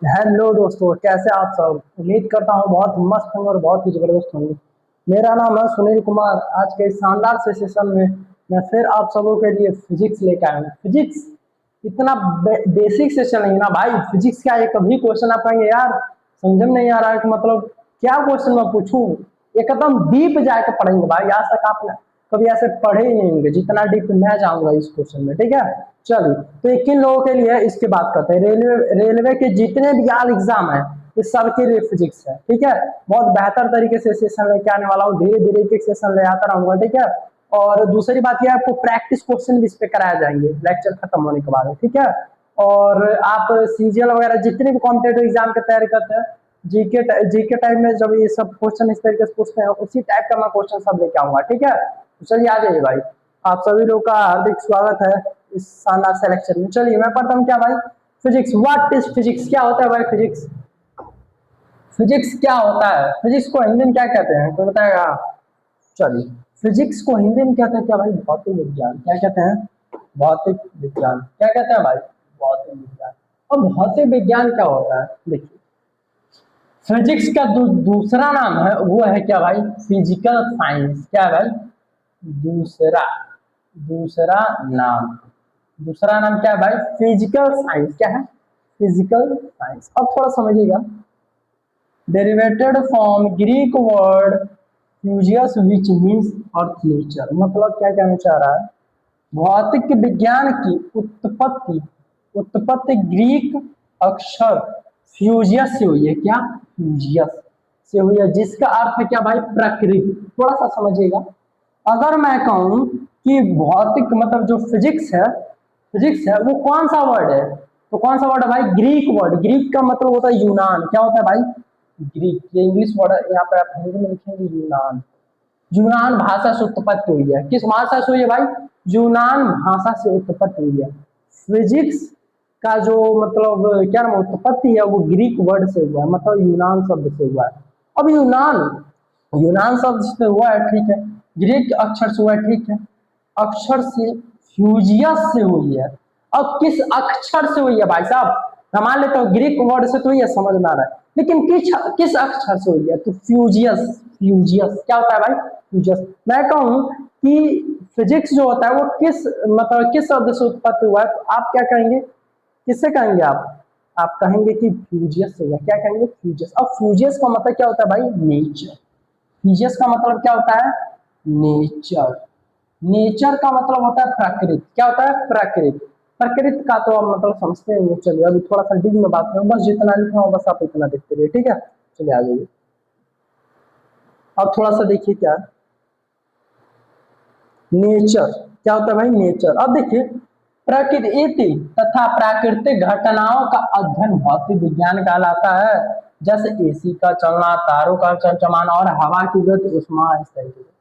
Hello दोस्तों, कैसे आप सब। उम्मीद करता हूँ बहुत मस्त होंगे और बहुत ही जबरदस्त होंगे। मेरा नाम है सुनील कुमार। आज के इस शानदार से सेशन में मैं फिर आप सबों के लिए फिजिक्स लेकर आया हूँ। फिजिक्स इतना बेसिक सेशन नहीं ना भाई। फिजिक्स का एक कभी क्वेश्चन आप कहेंगे यार समझ में नहीं आ रहा है कि मतलब क्या क्वेश्चन मैं पूछूं। एकदम डीप जाके पढ़ेंगे भाई। आज तक आपने कभी ऐसे पढ़े ही नहीं होंगे जितना डीप मैं जाऊंगा इस क्वेश्चन में। ठीक है, चलिए। तो ये किन लोगों के लिए इसकी बात करते हैं। रेलवे के जितने भी यार एग्जाम है इस सब के लिए फिजिक्स है। ठीक है, बहुत बेहतर तरीके से सेशन लेके आने वाला हूँ। धीरे धीरे एक सेशन ले आता रहूंगा। ठीक है, और दूसरी बात यह आपको प्रैक्टिस क्वेश्चन भी इस पे कराया जाएंगे लेक्चर खत्म होने के बाद। ठीक है, और आप सीजीएल वगैरह जितने भी कॉम्पिटेटिव एग्जाम की तैयारी करते हैं, जीके टाइप में जब ये सब क्वेश्चन इस तरीके से पूछते हैं उसी टाइप का मैं क्वेश्चन सब लेके आऊंगा। ठीक है, तो चलिए आ जाइए भाई। आप सभी लोग का हार्दिक स्वागत है इस शानदार से लेक्चर में। चलिए मैं पढ़ता हूँ क्या भाई। फिजिक्स, व्हाट इज फिजिक्स, क्या होता है भाई फिजिक्स। फिजिक्स क्या होता है, फिजिक्स को हिंदी में क्या कहते हैं कोई बताएगा। चलिए, फिजिक्स को हिंदी में कहते हैं क्या भाई, भौतिक विज्ञान। क्या कहते हैं, भौतिक विज्ञान। क्या कहते हैं भाई, भौतिक विज्ञान। अब भौतिक विज्ञान क्या होता है देखिए। फिजिक्स का दूसरा नाम है वो है क्या भाई, फिजिकल साइंस। क्या है भाई, दूसरा दूसरा नाम दूसरा नाम क्या है भाई, फिजिकल साइंस। क्या है, फिजिकल साइंस। अब थोड़ा समझिएगा। Derived from Greek word physis which means earth nature. मतलब क्या कहना चाह रहा है, भौतिक विज्ञान की उत्पत्ति उत्पत्ति ग्रीक अक्षर फ्यूजियस से हुई है। क्या, फ्यूजियस से हुई है, जिसका अर्थ है क्या भाई, प्रकृति। थोड़ा सा समझिएगा। अगर मैं कहूं कि भौतिक मतलब जो फिजिक्स है वो कौन सा वर्ड है, तो कौन सा वर्ड है भाई, ग्रीक वर्ड। ग्रीक का मतलब होता है यूनान। क्या होता है भाई, ग्रीक। ये इंग्लिश वर्ड है, यहाँ पे आप हिंदी में लिखेंगे यूनान। यूनान भाषा से उत्पत्ति हुई है। किस भाषा से हुई है भाई, यूनान भाषा से उत्पत्ति हुई है। फिजिक्स का जो मतलब क्या नाम उत्पत्ति है वो ग्रीक वर्ड से हुआ है, मतलब यूनान शब्द से हुआ है। अब यूनान शब्द से हुआ है, ठीक है। ग्रीक अक्षर से हुआ है, ठीक है। अक्षर से फ्यूजियस से हुई है। अब किस अक्षर से हुई है भाई साहब, मैं मान लेता हूँ ग्रीक वर्ड से तो ये समझ में आ रहा है, लेकिन किस किस अक्षर से हुई है, तो फ्यूजियस। फ्यूजियस क्या होता है भाई, फ्यूजियस। मैं कहूँ कि फिजिक्स जो होता है वो किस मतलब किस शब्द से उत्पत्ति हुआ है, तो आप क्या कहेंगे, किससे कहेंगे आप कहेंगे कि फ्यूजियस से हुआ। क्या कहेंगे, फ्यूजियस। अब फ्यूजियस का मतलब क्या होता है भाई, नेचर। फ्यूजियस का मतलब क्या होता है, नेचर। नेचर का मतलब होता है प्रकृति। क्या होता है, प्रकृति। प्रकृति का तो आप मतलब समझते हैं। चलिए अभी थोड़ा सा डीप में बात करूँ, बस जितना लिखा हूँ बस आप इतना देखते रहिए। ठीक है, चलिए आ जाइए। अब थोड़ा सा देखिए क्या नेचर क्या होता है भाई, नेचर। अब देखिए, प्रकृति तथा प्राकृतिक घटनाओं का अध्ययन भौतिक विज्ञान कहलाता है। जैसे एसी का चलना, तारों का चमचमाना और हवा की गति, उष्मा, इस तरीके से।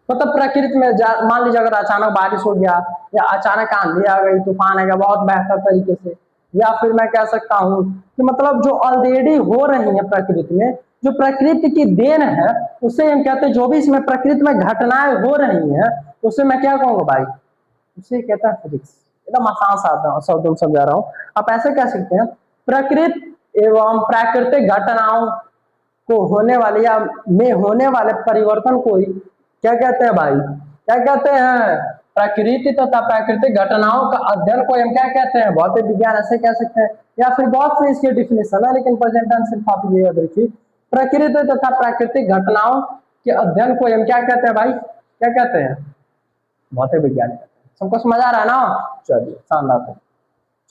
मतलब प्रकृति में मान लीजिए अगर अचानक बारिश हो गया या अचानक आंधी आ गई, तूफान आ गया बहुत बेहतर तरीके से, या फिर मैं कह सकता हूँ कि मतलब जो ऑलरेडी हो रही है प्रकृति में, जो प्रकृति की देन है, उसे हम कहते हैं। जो भी इसमें प्रकृति में घटनाएं हो रही हैं उसे मैं क्या कहूंगा भाई, उसे कहता है फिजिक्स। एकदम आसान शब्दों में समझा रहा हूँ। आप ऐसे कह सकते हैं, प्रकृति एवं प्राकृतिक घटनाओं को होने वाले या में होने वाले परिवर्तन को ही क्या कहते हैं भाई, क्या कहते हैं, प्रकृति तथा प्राकृतिक घटनाओं का अध्ययन को हम क्या कहते हैं, भौतिक विज्ञान ऐसे कह सकते हैं। या फिर बहुत से इसके डिफिनेशन है, लेकिन प्रेजेंट टाइम सिर्फ आप ये याद रखिए, प्रकृति तथा प्राकृतिक घटनाओं के अध्ययन को हम क्या कहते हैं भाई, क्या कहते हैं, भौतिक विज्ञान कहते हैं। सबको समझ आ रहा है ना, चलिए शानदार है।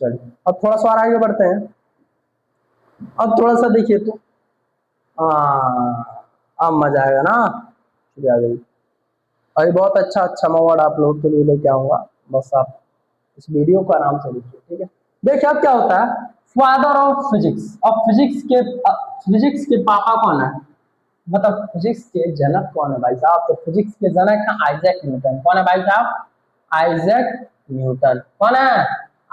चलिए अब थोड़ा सा और आगे बढ़ते हैं। अब थोड़ा सा देखिए तो अब मजा आएगा ना, चलिए आ जाइए। अभी बहुत अच्छा अच्छा अवार्ड आप लोगों के लिए लेके आऊंगा, बस आप इस वीडियो को आराम से देखिए। ठीक है, देखिए अब क्या होता है, फादर ऑफ फिजिक्स। अब फिजिक्स के पापा कौन है, मतलब फिजिक्स के जनक कौन है भाई साहब, तो फिजिक्स के जनक है आइजैक न्यूटन। कौन है भाई साहब, आइजैक न्यूटन। कौन है,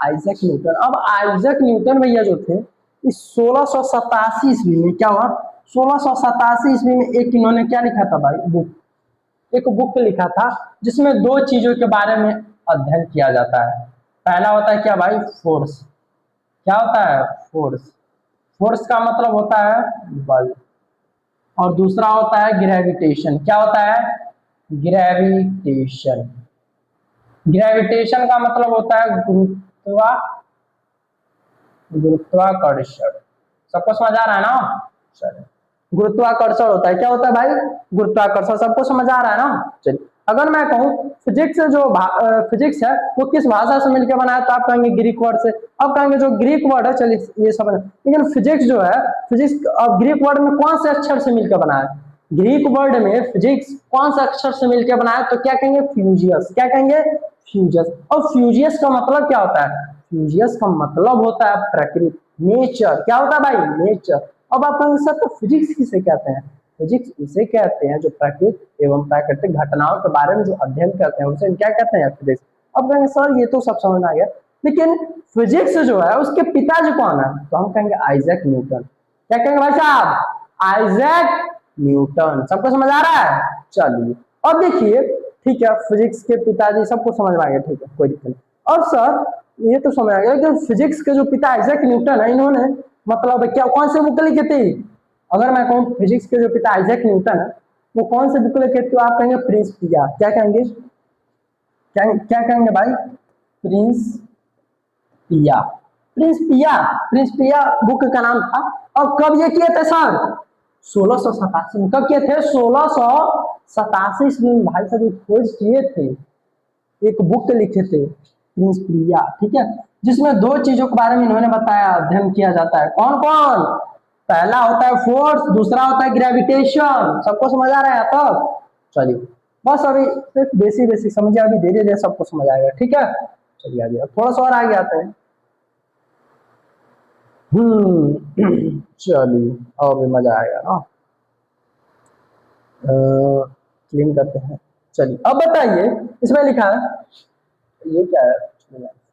आइजैक न्यूटन। अब आइजैक न्यूटन भैया जो थे, इस 1687 ईस्वी में क्या हुआ, 1687 ईस्वी में एक इन्होंने क्या लिखा था भाई, बुक, एक बुक लिखा था जिसमें दो चीजों के बारे में अध्ययन किया जाता है। पहला होता है क्या भाई, फोर्स। क्या होता है, फोर्स। फोर्स का मतलब होता है बल, और दूसरा होता है ग्रेविटेशन। क्या होता है? ग्रेविटेशन। ग्रेविटेशन का मतलब होता है गुरुत्वाकर्षण। सबको समझ आ रहा है ना? चलिए, गुरुत्वाकर्षण होता है, क्या होता है भाई? गुरुत्वाकर्षण। सबको समझ आ रहा है ना? चलिए, अगर मैं कहूँ फिजिक्स जो फिजिक्स है वो किस भाषा से मिलकर बना है, तो आप कहेंगे ग्रीक वर्ड से। अब कहेंगे जो ग्रीक वर्ड है, चलिए ये सब, लेकिन फिजिक्स जो है, फिजिक्स अब ग्रीक वर्ड में कौन से अक्षर से मिलकर बना है? ग्रीक वर्ड में फिजिक्स कौन सा अक्षर से मिलकर बना है? तो क्या कहेंगे? फ्यूजियस। क्या कहेंगे? फ्यूजियस। और फ्यूजियस का मतलब क्या होता है? फ्यूजियस का मतलब होता है प्रकृति, नेचर। क्या होता है भाई? नेचर। अब आप कहेंगे सर तो फिजिक्स किसे कहते हैं? फिजिक्स उसे कहते हैं जो प्रकृति एवं प्राकृतिक घटनाओं के बारे में जो अध्ययन करते हैं, उसे क्या कहते हैं? फिजिक्स। अब कहेंगे सर ये तो सब समझ में आ गया, लेकिन फिजिक्स जो है उसके पिताजी कौन है? तो हम कहेंगे आइजैक न्यूटन। क्या कहेंगे भाई साहब? Isaac Newton. सबको समझ आ रहा है? चलिए, अब देखिए, ठीक है, फिजिक्स के पिताजी सबको समझ में आ गया, ठीक है, कोई दिक्कत नहीं। अब सर ये तो समझ आ गया कि फिजिक्स के जो पिता आइजैक न्यूटन है, इन्होंने मतलब क्या कौन से बुक लिखे थे? अगर मैं कहूँ फिजिक्स के जो पिता आइजैक न्यूटन है वो कौन से बुक लिखे थे, तो आप कहेंगे प्रिंसिपिया। क्या कहेंगे? क्या कहेंगे भाई? प्रिंसिपिया। प्रिंसिपिया, प्रिंसिपिया बुक का नाम था। और कब ये किए थे सर? 1687 में। कब किए थे? 1687 ईस्वी में भाई साहब खोज किए थे, एक बुक लिखे थे प्रिंसिपिया, ठीक है, जिसमें दो चीजों के बारे में इन्होंने बताया अध्ययन किया जाता है। कौन कौन? पहला होता है फोर्स, दूसरा होता है ग्रेविटेशन। सबको समझ आ रहा है तब? चलिए, बस अभी सिर्फ बेसिक बेसिक समझिए, अभी धीरे धीरे सबको समझ आएगा, ठीक है। चलिए आगे थोड़ा सा और आगे आते हैं। चलिए, और भी मजा आएगा ना। क्लीन करते हैं। चलिए, अब बताइए, इसमें लिखा है, ये क्या है?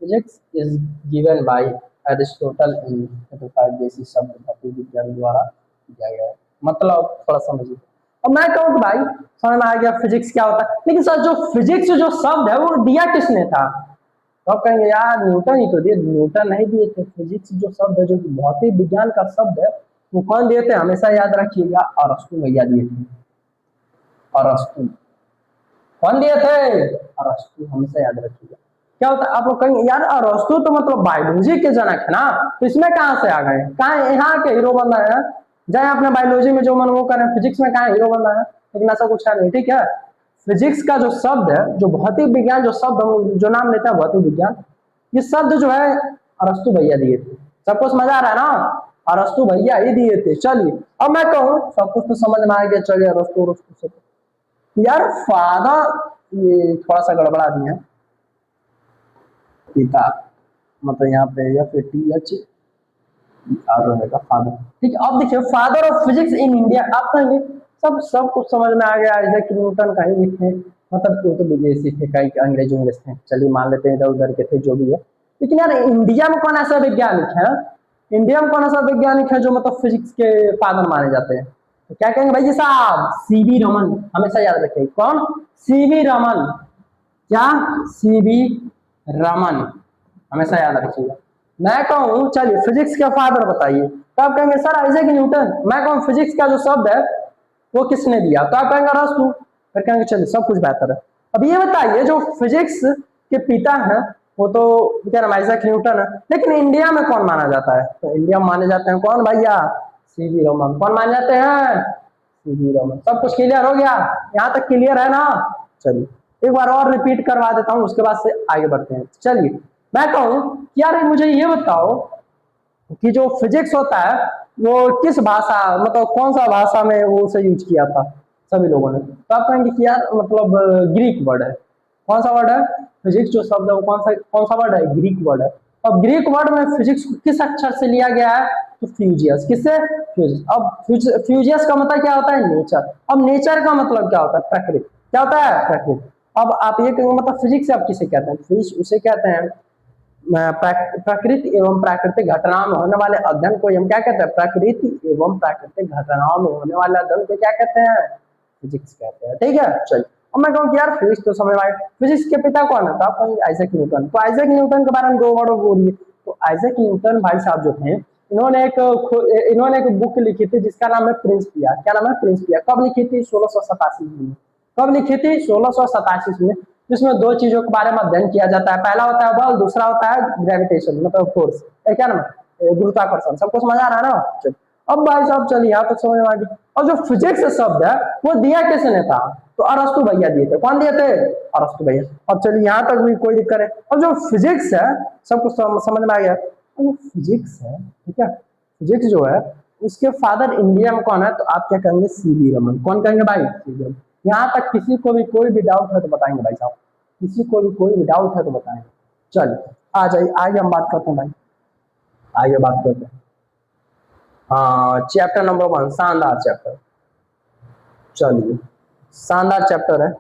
Physics is given by Aristotle in 35 जैसी शब्द धातु विज्ञान द्वारा दिया गया है। मतलब थोड़ा समझिए। अब मैं कहूँ कि भाई समझ में आ गया फिजिक्स क्या होता है, लेकिन सर जो फिजिक्स जो शब्द है वो दिया किसने था? तो आप कहेंगे यार न्यूटन ही तो दिए। न्यूटन नहीं दिए थे। फिजिक्स जो शब्द है, जो भौतिक विज्ञान का शब्द है, वो कौन दिए थे? हमेशा याद रखिएगा, अरस्तु भैया दिए थे। अरस्तु। कौन दिए थे? अरस्तु। हमेशा याद रखिएगा। क्या होता है? आप लोग कहेंगे यार अरस्तु तो मतलब बायोलॉजी के जनक है ना, तो इसमें कहां से आ गए? कहां यहाँ के हीरो बन रहे हैं? जाए अपने बायोलॉजी में जो मन वो करें, फिजिक्स में कहां हीरो बन रहे हैं? लेकिन ऐसा कुछ है नहीं, ठीक है। फिजिक्स का जो शब्द है, जो भौतिक विज्ञान जो शब्द जो नाम लेता है भौतिक विज्ञान, ये शब्द जो है अरस्तु भैया दिए थे। सबको समझ आ रहा है ना? अरस्तु भैया ही दिए थे। चलिए, अब मैं कहूँ सब कुछ तो समझ में आ गया। चलिए, अरस्तु यार फादर ये थोड़ा सा गड़बड़ा दिया, पिता मतलब यहाँ पे FATH रहेगा फादर, ठीक है। अब देखिए, father of physics in India. आप कहेंगे सब कुछ समझ में आ गया, आइजैक न्यूटन कहीं भी थे, मतलब वो तो विदेशी थे, कहीं अंग्रेज उंग्रेज थे, चलिए मान लेते हैं इधर उधर के थे, जो भी है। लेकिन यार इंडिया में कौन ऐसा वैज्ञानिक है? इंडिया में कौन ऐसा वैज्ञानिक है जो मतलब फिजिक्स के फादर माने जाते हैं? तो क्या कहेंगे भाई साहब? CV रमन। हमेशा याद रखिए, कौन? CV रमन। क्या? CV रमन। हमेशा याद रखिएगा। मैं कहूँ चलिए फिजिक्स का फादर बताइए, तो आप कहेंगे सर आइजैक न्यूटन। मैं कहूँ फिजिक्स का जो शब्द है वो किसने दिया, तो आप कहेंगे अरस्तु। फिर कहेंगे चलिए सब कुछ बेहतर है। अब ये बताइए जो फिजिक्स के पिता हैं वो तो क्या नाम आइजैक न्यूटन है, लेकिन इंडिया में कौन माना जाता है? तो इंडिया में माने जाते हैं कौन भैया? CV रमन। कौन माने जाते हैं? CV रमन। सब कुछ क्लियर हो गया? यहाँ तक क्लियर है ना? चलिए एक बार और रिपीट करवा देता हूँ, उसके बाद से आगे बढ़ते हैं। चलिए, मैं कहूँ यार मुझे ये बताओ कि जो फिजिक्स होता है वो किस भाषा, मतलब कौन सा भाषा में वो उसे यूज किया था सभी लोगों ने? तो आप कहेंगे कि यार मतलब ग्रीक वर्ड है। कौन सा वर्ड है? फिजिक्स जो शब्द है वो कौन सा वर्ड है? ग्रीक वर्ड है। अब ग्रीक वर्ड में फिजिक्स किस अक्षर से लिया गया है? तो फ्यूजियस। किससे? फ्यूजियस। अब फ्यूजियस का मतलब क्या होता है? नेचर। अब नेचर का मतलब क्या होता है? प्रकृति। क्या होता है? प्रकृति। अब आप ये कहेंगे मतलब फिजिक्स आप किसे कहते हैं? फिजिक्स उसे कहते हैं प्रकृति एवं प्राकृतिक घटनाओं में होने वाले अध्ययन को हम क्या कहते हैं? प्रकृति एवं प्राकृतिक घटनाओं में होने वाले अध्ययन को क्या कहते हैं? फिजिक्स कहते हैं, ठीक है। चलिए, अब मैं कहूँ कि यार फिजिक्स तो समझ में आए, फिजिक्स के पिता कौन है? तो आप कहेंगे आइजैक न्यूटन। तो आइजैक न्यूटन के बारे में दो वर्ड बोलिए। तो आइजैक न्यूटन भाई साहब जो थे इन्होंने एक बुक लिखी थी जिसका नाम है प्रिंसिपिया। क्या नाम है? प्रिंसिपिया। कब लिखी थी? 1687 में। कब लिखी थी? 1687 में। जिसमें दो चीजों के बारे में अध्ययन किया जाता है, पहला होता है बल, दूसरा होता है ग्रेविटेशन मतलब फोर्स, क्या नाम है? गुरुत्वाकर्षण। सबको समझ आ रहा है ना? चलिए अब भाई साहब चलिए यहाँ तक समझ में आ गई। और जो फिजिक्स शब्द है वो दिया किसने था? तो अरस्तु भैया दिए थे। कौन दिए थे? अरस्तु भैया। अब चलिए यहाँ तक भी कोई दिक्कत है। और जो फिजिक्स है सबको समझ में आ गया। जो फिजिक्स है, ठीक है, फिजिक्स जो है उसके फादर इंडिया में कौन है? तो आप क्या कहेंगे? सीवी रमन। कौन कहेंगे भाई? सीवी रमन। यहाँ तक किसी को भी कोई भी डाउट है तो बताएंगे भाई साहब, किसी को भी कोई भी डाउट है तो बताएंगे। चलिए आ जाइए, आगे हम बात करते हैं भाई, आगे बात करते हैं। हाँ, चैप्टर नंबर 1 शानदार चैप्टर। चलिए शानदार चैप्टर है।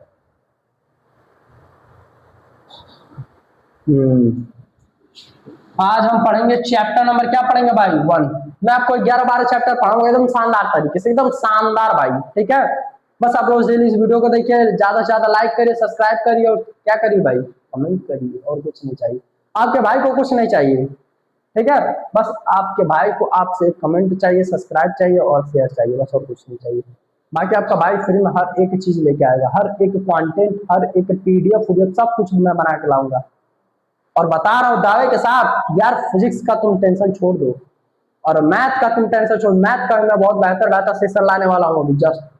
आज हम पढ़ेंगे चैप्टर नंबर, क्या पढ़ेंगे भाई? 1। मैं आपको 11-12 चैप्टर पढ़ाऊंगा एकदम शानदार तरीके से, एकदम शानदार भाई, ठीक है। बस आप रोज डेली इस वीडियो को देखिए, ज्यादा से ज्यादा लाइक करिए, सब्सक्राइब करिए और क्या करिए भाई? कमेंट करिए, और कुछ नहीं चाहिए आपके भाई को, कुछ नहीं चाहिए, ठीक है। बस आपके भाई को आपसे कमेंट चाहिए, सब्सक्राइब चाहिए और शेयर चाहिए, बस और कुछ नहीं चाहिए। बाकी आपका भाई फ्री में हर एक चीज लेके आएगा, हर एक कंटेंट, हर एक पीडीएफ सब कुछ मैं बना के लाऊंगा। और बता रहा हूँ दावे के साथ यार, फिजिक्स का तुम टेंशन छोड़ दो और मैथ का तुम टेंशन छोड़। मैथ का मैं बहुत बेहतर सेशन लाने वाला हूँ अभी जस्ट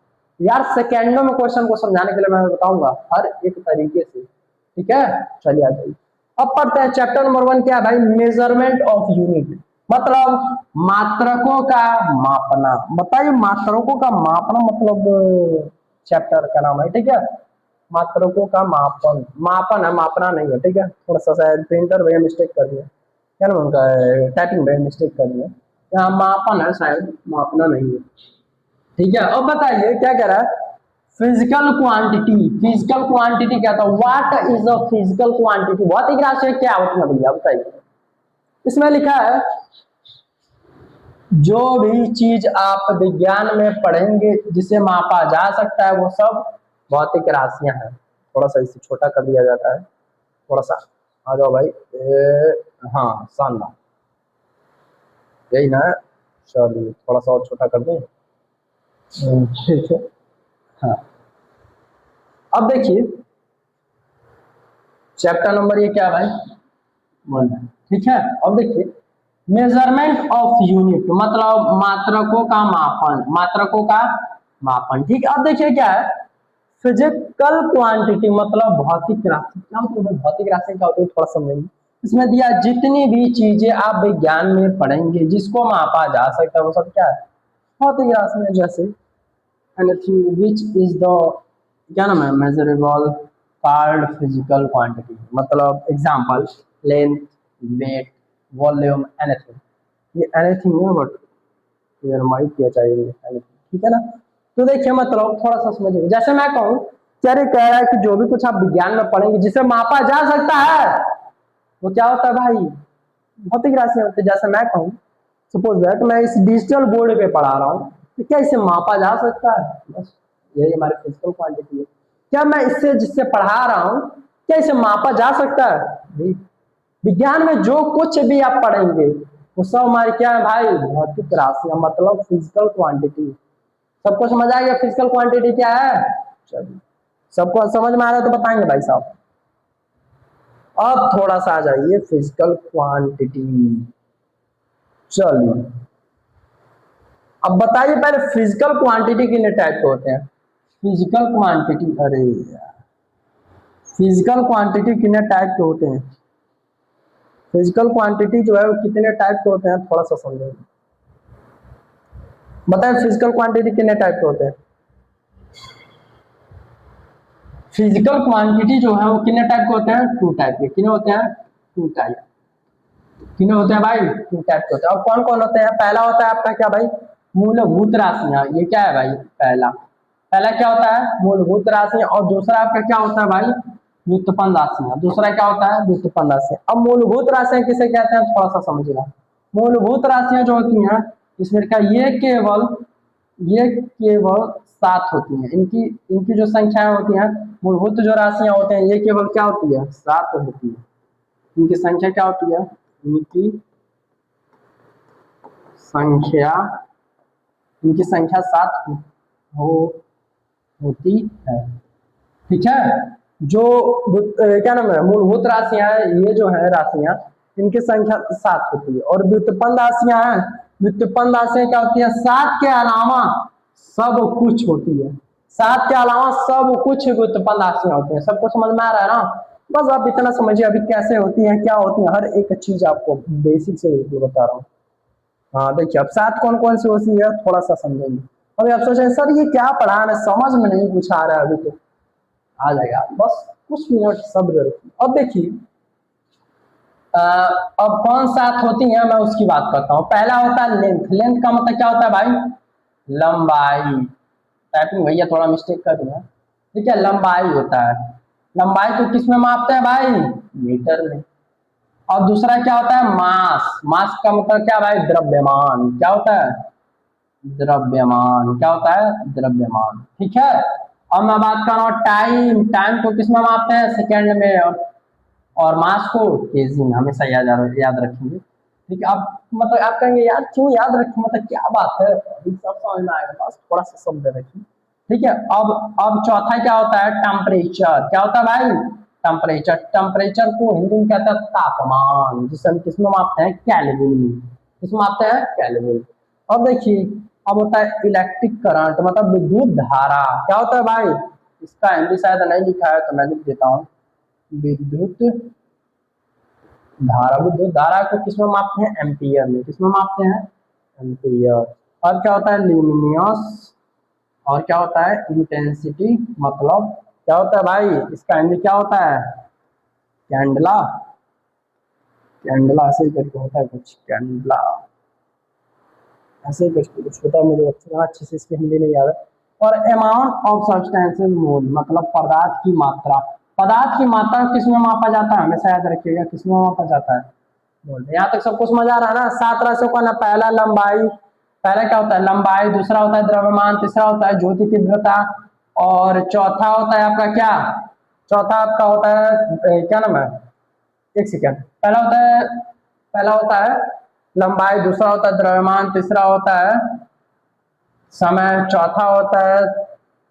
यार, सेकेंडों में क्वेश्चन को समझाने के लिए मैं बताऊंगा हर एक तरीके से, ठीक है। चलिए आ जाइए, अब पढ़ते हैं चैप्टर नंबर 1। क्या है भाई? मेजरमेंट ऑफ यूनिट, मतलब मात्रकों का मापना। बताइए मात्रकों का मापना मतलब चैप्टर का नाम है, ठीक है। मात्रकों का मापन, मापन है, मापना नहीं है, ठीक है। थोड़ा सा शायद प्रिंटर भैया मिस्टेक कर दिया, क्या नाम उनका है, टाइपिंग भैया मिस्टेक कर दिया, यहाँ मापन है शायद, मापना नहीं है, ठीक है। अब बताइए क्या कह रहा है? Physical quantity. फिजिकल क्वांटिटी क्या था? What is a physical quantity? भौतिक राशि क्या होती है भैया बताइए? इसमें लिखा है जो भी चीज आप विज्ञान में पढ़ेंगे जिसे मापा जा सकता है वो सब भौतिक राशियां हैं। थोड़ा सा इसे छोटा कर दिया जाता है, थोड़ा सा आ जाओ भाई। हाँ शानदार, यही ना? चलिए थोड़ा सा और छोटा कर दें, ठीक है। हाँ अब देखिए चैप्टर नंबर ये क्या भाई? 1 है, ठीक है। अब देखिए मेजरमेंट ऑफ यूनिट मतलब मात्रकों का मापन, मात्रकों का मापन, ठीक है। अब देखिए क्या है? फिजिकल क्वांटिटी मतलब भौतिक राशि। क्या मतलब है भौतिक राशि? क्या होती है थोड़ा समझेंगे। इसमें दिया जितनी भी चीजें आप विज्ञान में पढ़ेंगे जिसको मापा जा सकता है वो सब क्या है? भौतिक राशि में। जैसे एनीथिंग विच इज द, क्या नाम है, मेजरेबल कॉल्ड फिजिकल क्वांटिटी। मतलब example length, weight, volume, anything. ये एनीथिंग है बट यार माइक क्या चाहिए एनीथिंग, ठीक है ना। तो देखिए मतलब थोड़ा सा समझिए, जैसे मैं कहूँ चलिए कह रहा है कि जो भी कुछ आप विज्ञान में पढ़ेंगे जिसे मापा जा सकता है वो क्या होता है भाई? भौतिक राशि होती है। जैसे मैं कहूँ सपोज दैट मैं इस डिजिटल बोर्ड पे पढ़ा रहा हूँ, तो क्या इसे मापा जा सकता है? बस यही हमारी फिजिकल क्वांटिटी है। क्या मैं इससे जिससे पढ़ा रहा हूँ क्या इसे मापा जा सकता है? विज्ञान में जो कुछ भी आप पढ़ेंगे वो सब हमारी क्या है भाई? भौतिक राशियां मतलब फिजिकल क्वांटिटी। सबको समझ आ गया फिजिकल क्वांटिटी क्या है? चलिए सबको समझ में आ रहा है तो बताएंगे भाई साहब। अब थोड़ा सा आ जाइए फिजिकल क्वांटिटी। चलिए अब बताइए पहले फिजिकल क्वांटिटी कितने टाइप के होते हैं? फिजिकल क्वांटिटी, अरे यार फिजिकल क्वांटिटी कितने टाइप के होते हैं? फिजिकल क्वांटिटी जो है वो कितने टाइप के होते हैं थोड़ा सा समझेंगे। बताएं फिजिकल क्वांटिटी कितने टाइप के होते हैं? फिजिकल क्वांटिटी जो है वो कितने टाइप के होते हैं? 2 टाइप के। कितने होते हैं? 2 टाइप। कितने होते हैं भाई? 2 टाइप के होते हैं। और कौन कौन होते हैं? पहला होता है आपका क्या भाई? मूलभूत राशियां। ये क्या है भाई? पहला पहला क्या होता है? मूलभूत राशियां। और दूसरा आपका क्या होता है भाई? व्युत्पन्न राशियां। दूसरा क्या होता है? व्युत्पन्न राशियां। अब मूलभूत राशियां किसे कहते हैं थोड़ा सा समझिएगा। मूलभूत राशियां जो होती हैं इसमें क्या ये केवल 7 होती हैं। इनकी इनकी जो संख्याएं होती हैं, मूलभूत जो राशियां होते हैं ये केवल क्या होती है? 7 होती है। इनकी संख्या क्या होती है? इनकी संख्या, इनकी संख्या 7 होती है। ठीक है, जो क्या नाम है, मूलभूत राशियां हैं, ये जो है राशियां, इनकी संख्या 7 होती है। और व्युत्पन्न राशियां हैं, व्युत्पन्न राशियां क्या होती है, 7 के अलावा सब कुछ होती है। 7 के अलावा सब कुछ व्युत्पन्न राशियां होती है। सबको समझ में आ रहा है ना? बस आप इतना समझिए अभी कैसे होती है, क्या होती है, हर एक चीज आपको बेसिक से बता रहा हूँ। हाँ देखिए, अब 7 कौन कौन सी होती है थोड़ा सा समझेंगे। अभी आप सोचें सर ये क्या पढ़ा है, समझ में नहीं कुछ आ रहा है, अभी तो आ जाएगा, बस कुछ मिनट सब्र रखिए। अब देखिए, अब कौन 7 होती है मैं उसकी बात करता हूँ। पहला होता है लेंथ। लेंथ का मतलब क्या होता है भाई, लंबाई। टाइपिंग भैया थोड़ा मिस्टेक कर दिया, ठीक है, लंबाई होता है। लंबाई को किस में मापते हैं भाई, मीटर में। और दूसरा क्या होता है, मास। मास का मतलब क्या भाई, द्रव्यमान। क्या होता है, द्रव्यमान। क्या होता है, द्रव्यमान। ठीक है, अब मैं बात कर रहा हूँ टाइम। टाइम को किस में मापते हैं, सेकेंड में। और मास को केजी में, हमेशा याद रखेंगे। ठीक है, अब मतलब आप कहेंगे यार क्यों याद रखें, मतलब क्या बात है, सब समझ में आएगा, बस थोड़ा सा शब्द रखिए। ठीक है, अब चौथा क्या होता है, टेम्परेचर। क्या होता है भाई, टेम्परेचर। टेम्परेचर को हिंदी में कहते हैं तापमान, जिसे हम किसमें मापते हैं, केल्विन में। किसमें मापते हैं, केल्विन। अब देखिए, अब होता है इलेक्ट्रिक करंट, मतलब विद्युत धारा। क्या होता है भाई, इसका हिंदी शायद नहीं लिखा है तो मैं लिख देता हूँ, विद्युत धारा। विद्युत धारा को किसमें मापते हैं, एम्पियर में। किसमें मापते हैं, एम्पियर। और क्या होता है, ल्यूमिनियस। और क्या होता है, इंटेंसिटी। मतलब क्या होता है भाई, इसका हिंदी क्या होता है, कैंडला। कैंडला ऐसे ही करके होता है कुछ, कैंडला ऐसे ही करके कुछ होता है, मुझे अच्छे से इसकी हिंदी नहीं याद है। और अमाउंट ऑफ सब्सटेंसेस मोल, मतलब पदार्थ की मात्रा। पदार्थ की मात्रा किसमें मापा जाता है, हमेशा याद रखिएगा, किसमें मापा जाता है, मोल। यहाँ तक सबको समझ आ रहा है ना? 7 राशियों का ना, पहला लंबाई। पहला क्या होता है, लंबाई। दूसरा होता है द्रव्यमान। तीसरा होता है ज्योति तीव्रता। और चौथा होता है आपका क्या, चौथा आपका होता है क्या नाम है, एक सेकेंड। पहला होता है लंबाई। दूसरा होता है द्रव्यमान। तीसरा होता है समय। चौथा होता है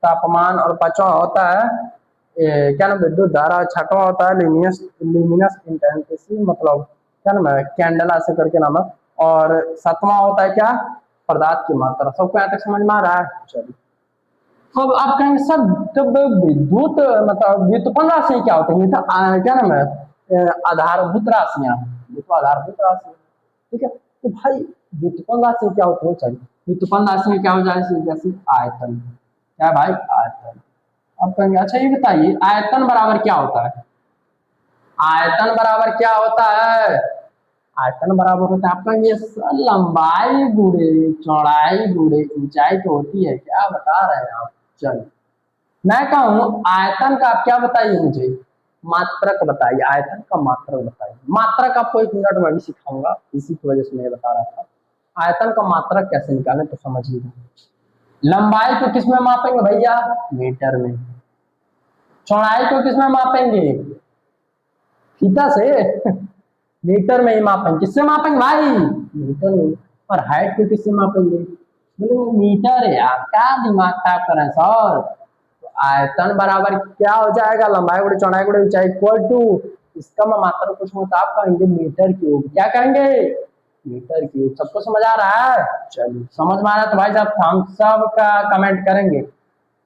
तापमान। और पांचवा होता है क्या नाम, विद्युत धारा। छठवां होता है ल्यूमिनस इंटेंसिटी, मतलब क्या नाम है, कैंडला से करके नाम है। और सातवां होता है क्या, पदार्थ की मात्रा। सबको यहाँ तक समझ में आ रहा है? चलिए, अब आप कहेंगे सर जब विद्युत मतलब व्युत्पन्न राशि क्या होती है, तो क्या नाम है, आधारभूत राशियां। ये तो आधारभूत राशि, ठीक है। तो भाई व्युत्पन्न राशि क्या होती है, चलिए व्युत्पन्न राशि में क्या हो जाए, जैसे आयतन। क्या है भाई, आयतन। अब कहेंगे अच्छा ये बताइए, आयतन बराबर क्या होता है, आयतन बराबर क्या होता है, आयतन बराबर होता है आपका ये लंबाई गुणे चौड़ाई गुणे ऊंचाई तो होती है। क्या बता रहे हैं आप, चलिए मैं कहूँ आयतन का आप क्या बताइए मुझे, मात्रक बताइए, आयतन का मात्रक बताइए। मात्रक आपको 1 मिनट में भी सिखाऊंगा, इसी की वजह से मैं बता रहा था। आयतन का मात्रक कैसे निकालें तो समझिएगा। लंबाई को किसमें मापेंगे भैया, मीटर में। चौड़ाई को किसमें मापेंगे, फीता से मीटर में ही मापेंगे। किससे मापेंगे भाई, मीटर में। और हाइट को किससे मापेंगे, बोले मीटर है यार, क्या दिमाग खराब करें सर। तो आयतन बराबर क्या हो जाएगा, लंबाई गुणे चौड़ाई गुणे ऊंचाई इक्वल टू, इसका मैं मात्रा कुछ तो आप कहेंगे मीटर क्यूब। क्या कहेंगे, मीटर क्यूब। सबको समझ आ रहा है? चलिए समझ में आ रहा है तो भाई साहब थम्स अप का कमेंट करेंगे।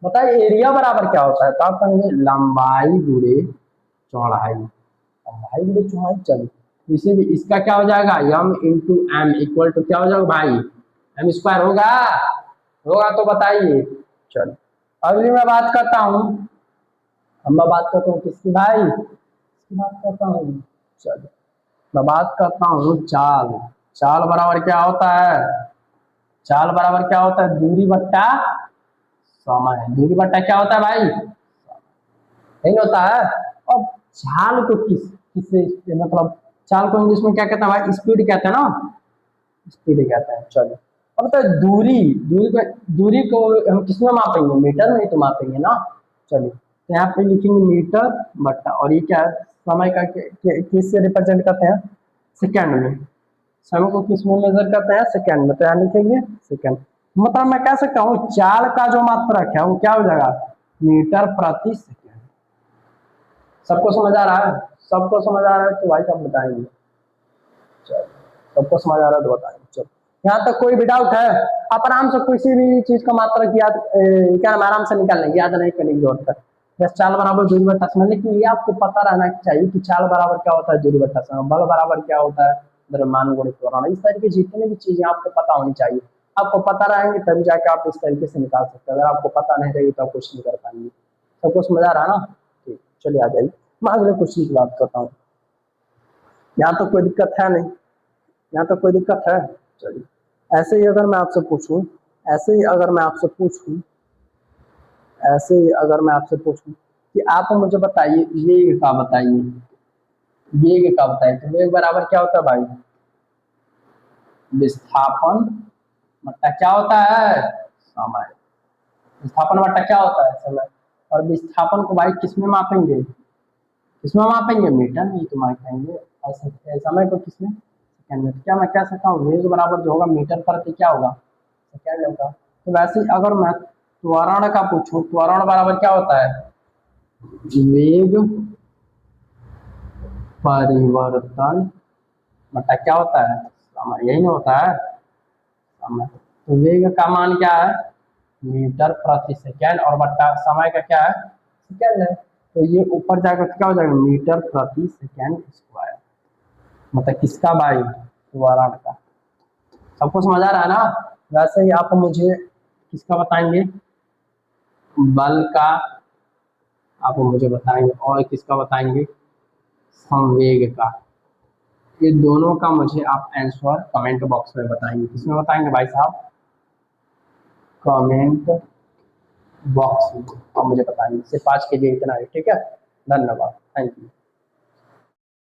बताइए एरिया बराबर क्या होता है, तो आप कहेंगे लंबाई गुणे चौड़ाई। लंबाई गुणे चौड़ाई, चलिए इसे भी, इसका क्या हो जाएगा, M into M equal to क्या हो जाएगा भाई, एम स्क्वायर होगा। होगा तो बताइए। चलो अगली मैं बात करता हूँ, अब मैं बात करता हूँ किसकी भाई, किसकी बात करता हूँ, चलो मैं बात करता हूँ चाल। चाल बराबर क्या होता है, चाल बराबर क्या होता है, दूरी बट्टा समय। दूरी बट्टा क्या होता है भाई, नहीं होता है। अब चाल को किससे मतलब, चाल को इंग्लिश में क्या कहते हैं भाई, स्पीड कहते हैं ना, स्पीड कहते हैं। चलो अब तो दूरी को हम किसमें मापेंगे, मीटर में ही तो मापेंगे ना। चलिए तो यहाँ पे लिखेंगे मीटर बट्टा, और ये क्या है, समय का किससे रिप्रेजेंट करते हैं, सेकंड में। समय को किस में मेजर करते हैं? सेकंड में। तो यहाँ लिखेंगे सेकंड। मतलब मैं कह सकता हूँ चाल का जो मात्रक है वो क्या हो जाएगा? मीटर प्रति सेकंड। सबको समझ आ रहा है? सबको समझ आ रहा है तो भाई साहब बताएंगे। चलो सबको समझ आ रहा है तो बताएंगे। चलो यहाँ तक कोई भी डाउट है? आप आराम से किसी भी चीज का मात्रक याद क्या नाम आराम से निकाल लेंगे, याद नहीं करने की जरूरत है। जैसे चाल बराबर दूरी बटा समय, लेकिन ये आपको पता रहना चाहिए कि चाल बराबर क्या होता है, दूरी बटा समय, बल बराबर क्या होता है, द्रव्यमान गुणित त्वरण। इस तरीके जितने भी चीजें आपको पता होनी चाहिए, आपको पता रहेंगे तभी जाके आप इस तरीके से निकाल सकते हैं। अगर आपको पता नहीं रहेगी तो आप कुछ नहीं कर पाएंगे। सबको समझ आ रहा है ना? ठीक, चलिए आ जाइए, मैं अगले क्वेश्चन की बात करता हूँ। यहाँ तो कोई दिक्कत है नहीं, यहाँ तो कोई दिक्कत है। चलिए ऐसे ही अगर मैं आपसे पूछूं, ऐसे ही अगर मैं आपसे पूछूं, ऐसे ही अगर मैं आपसे पूछूं कि आप मुझे बताइए वेग का बताइए, वेग का बताइए। तो वेग बराबर क्या होता है भाई? विस्थापन बट्टा क्या होता है? समय। विस्थापन बट्टा क्या होता है? समय। और विस्थापन को भाई किसमें मापेंगे? किसमें मापेंगे? मीटर में ही तो मापेंगे। और समय को किसमें? सेकंड में। तो क्या मैं कह सकता हूँ वेग बराबर जो होगा मीटर प्रति क्या होगा? सेकंड होगा। तो वैसे ही अगर मैं त्वरण का पूछूं, त्वरण बराबर क्या होता है? वेग परिवर्तन बटा क्या होता है? समय। यही ना होता है समय। तो वेग का मान क्या है? मीटर प्रति सेकेंड, और बट्टा समय का क्या है? सेकेंड है। तो ये ऊपर जाकर क्या हो जाएगा? मीटर प्रति सेकेंड स्क्वायर। मतलब किसका भाई? त्वरण का। सबको समझ आ रहा है ना? वैसे ही आप मुझे किसका बताएंगे? बल का आप मुझे बताएंगे, और किसका बताएंगे? संवेग का। ये दोनों का मुझे आप आंसर कमेंट बॉक्स में बताएंगे। किसमें बताएंगे भाई साहब? कमेंट बॉक्स में आप मुझे बताएंगे। सिर्फ आज के लिए इतना ही, ठीक है? धन्यवाद, थैंक यू।